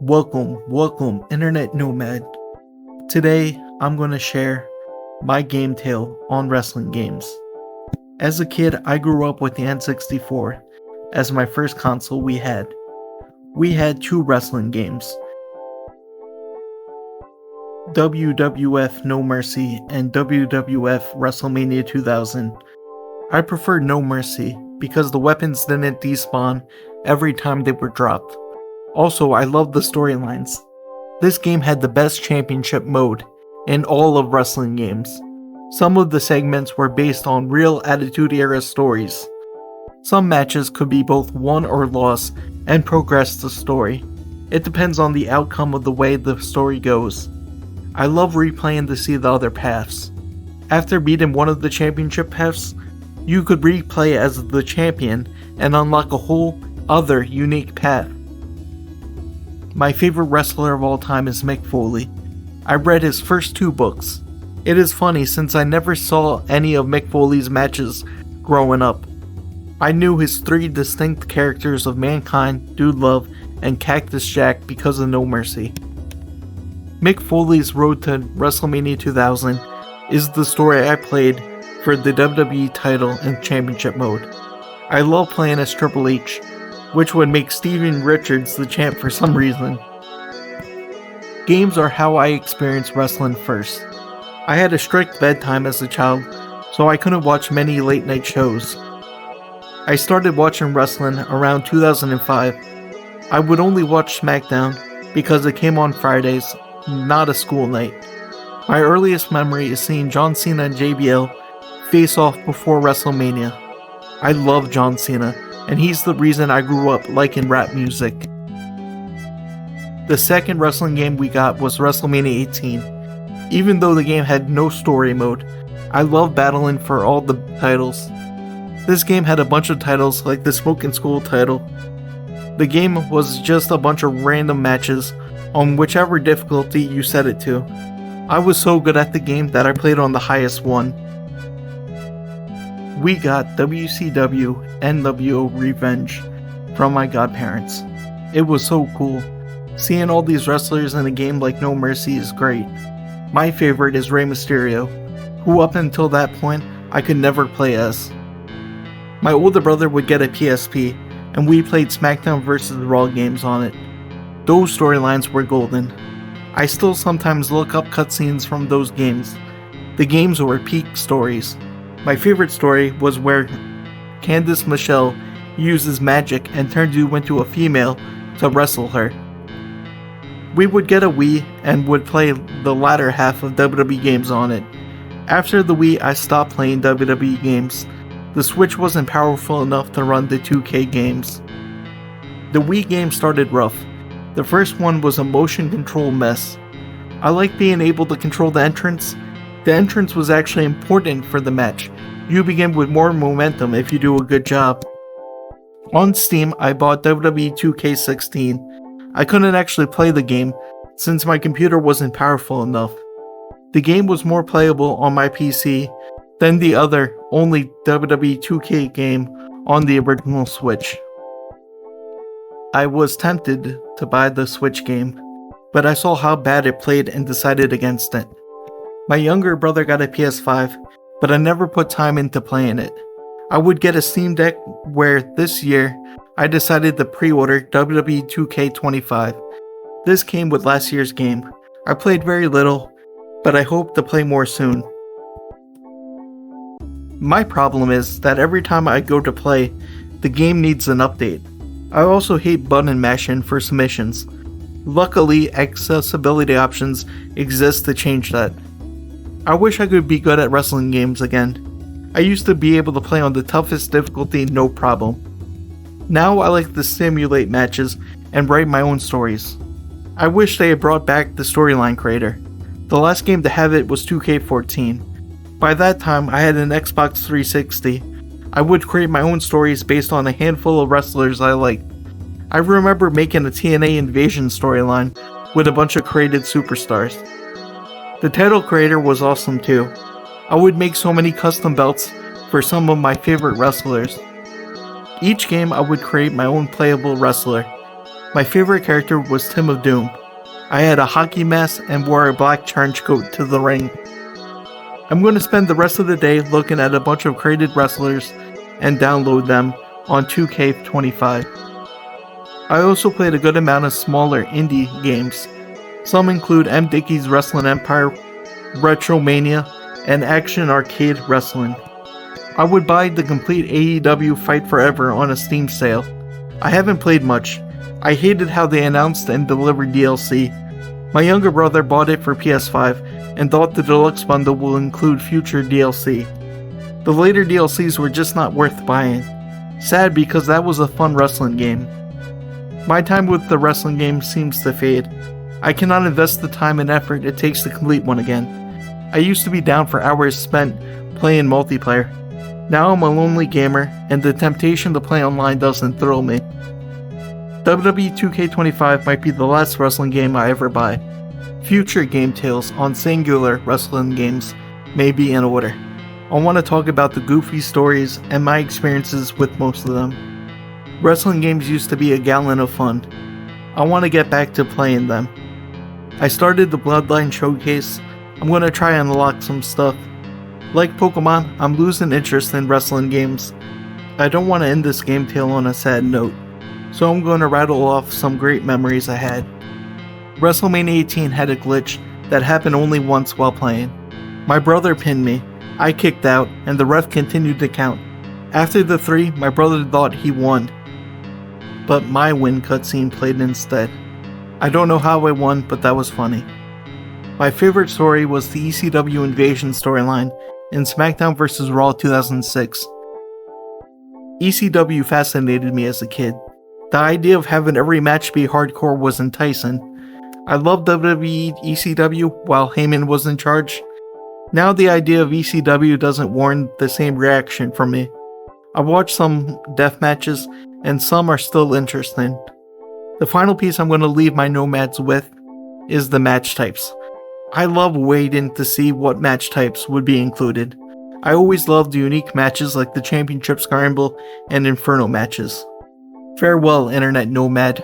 Welcome, Internet Nomad. Today, I'm going to share my game tale on wrestling games. As a kid, I grew up with the N64 as my first console we had. We had two wrestling games, WWF No Mercy and WWF WrestleMania 2000. I preferred No Mercy because the weapons didn't despawn every time they were dropped. Also, I loved the storylines. This game had the best championship mode in all of wrestling games. Some of the segments were based on real Attitude Era stories. Some matches could be both won or lost and progress the story. It depends on the outcome of the way the story goes. I love replaying to see the other paths. After beating one of the championship paths, you could replay as the champion and unlock a whole other unique path. My favorite wrestler of all time is Mick Foley. I read his first two books. It is funny since I never saw any of Mick Foley's matches growing up. I knew his three distinct characters of Mankind, Dude Love, and Cactus Jack because of No Mercy. Mick Foley's road to WrestleMania 2000 is the story I played for the WWE title in championship mode. I love playing as Triple H, which would make Steven Richards the champ for some reason. Games are how I experienced wrestling first. I had a strict bedtime as a child, so I couldn't watch many late night shows. I started watching wrestling around 2005. I would only watch SmackDown because it came on Fridays, not a school night. My earliest memory is seeing John Cena and JBL face off before WrestleMania. I love John Cena, and he's the reason I grew up liking rap music. The second wrestling game we got was WrestleMania 18. Even though the game had no story mode, I love battling for all the titles. This game had a bunch of titles like the Smokin' Skull title. The game was just a bunch of random matches on whichever difficulty you set it to. I was so good at the game that I played on the highest one. We got WCW NWO Revenge from my godparents. It was so cool. Seeing all these wrestlers in a game like No Mercy is great. My favorite is Rey Mysterio, who up until that point I could never play as. My older brother would get a PSP, and we played SmackDown vs. Raw games on it. Those storylines were golden. I still sometimes look up cutscenes from those games. The games were peak stories. My favorite story was where Candice Michelle uses magic and turns you into a female to wrestle her. We would get a Wii and would play the latter half of WWE games on it. After the Wii, I stopped playing WWE games. The Switch wasn't powerful enough to run the 2K games. The Wii game started rough. The first one was a motion control mess. I liked being able to control the entrance. The entrance was actually important for the match. You begin with more momentum if you do a good job. On Steam, I bought WWE 2K16. I couldn't actually play the game since my computer wasn't powerful enough. The game was more playable on my PC than the other only WWE 2K game on the original Switch. I was tempted to buy the Switch game, but I saw how bad it played and decided against it. My younger brother got a PS5, but I never put time into playing it. I would get a Steam Deck where this year I decided to pre-order WWE 2K25. This came with last year's game. I played very little, but I hope to play more soon. My problem is that every time I go to play, the game needs an update. I also hate button mashing for submissions. Luckily, accessibility options exist to change that. I wish I could be good at wrestling games again. I used to be able to play on the toughest difficulty no problem. Now I like to simulate matches and write my own stories. I wish they had brought back the storyline creator. The last game to have it was 2K14. By that time, I had an Xbox 360. I would create my own stories based on a handful of wrestlers I liked. I remember making a TNA Invasion storyline with a bunch of created superstars. The title creator was awesome too. I would make so many custom belts for some of my favorite wrestlers. Each game I would create my own playable wrestler. My favorite character was Tim of Doom. I had a hockey mask and wore a black trench coat to the ring. I'm going to spend the rest of the day looking at a bunch of created wrestlers and download them on 2K25. I also played a good amount of smaller indie games. Some include M. Dickey's Wrestling Empire, Retromania, and Action Arcade Wrestling. I would buy the complete AEW Fight Forever on a Steam sale. I haven't played much. I hated how they announced and delivered DLC. My younger brother bought it for PS5 and thought the deluxe bundle will include future DLC. The later DLCs were just not worth buying. Sad because that was a fun wrestling game. My time with the wrestling game seems to fade. I cannot invest the time and effort it takes to complete one again. I used to be down for hours spent playing multiplayer. Now I'm a lonely gamer, and the temptation to play online doesn't thrill me. WWE 2K25 might be the last wrestling game I ever buy. Future game tales on singular wrestling games may be in order. I want to talk about the goofy stories and my experiences with most of them. Wrestling games used to be a gallon of fun. I want to get back to playing them. I started the Bloodline Showcase. I'm going to try and unlock some stuff. Like Pokemon, I'm losing interest in wrestling games. I don't want to end this game tale on a sad note, so I'm going to rattle off some great memories I had. WrestleMania 18 had a glitch that happened only once while playing. My brother pinned me, I kicked out, and the ref continued to count. After the 3, my brother thought he won, but my win cutscene played instead. I don't know how I won, but that was funny. My favorite story was the ECW Invasion storyline in SmackDown vs. Raw 2006. ECW fascinated me as a kid. The idea of having every match be hardcore was enticing. I loved WWE ECW while Heyman was in charge. Now the idea of ECW doesn't warrant the same reaction from me. I watched some death matches, and some are still interesting. The final piece I'm going to leave my nomads with is the match types. I love waiting to see what match types would be included. I always loved unique matches like the Championship Scramble and Inferno matches. Farewell, Internet Nomad.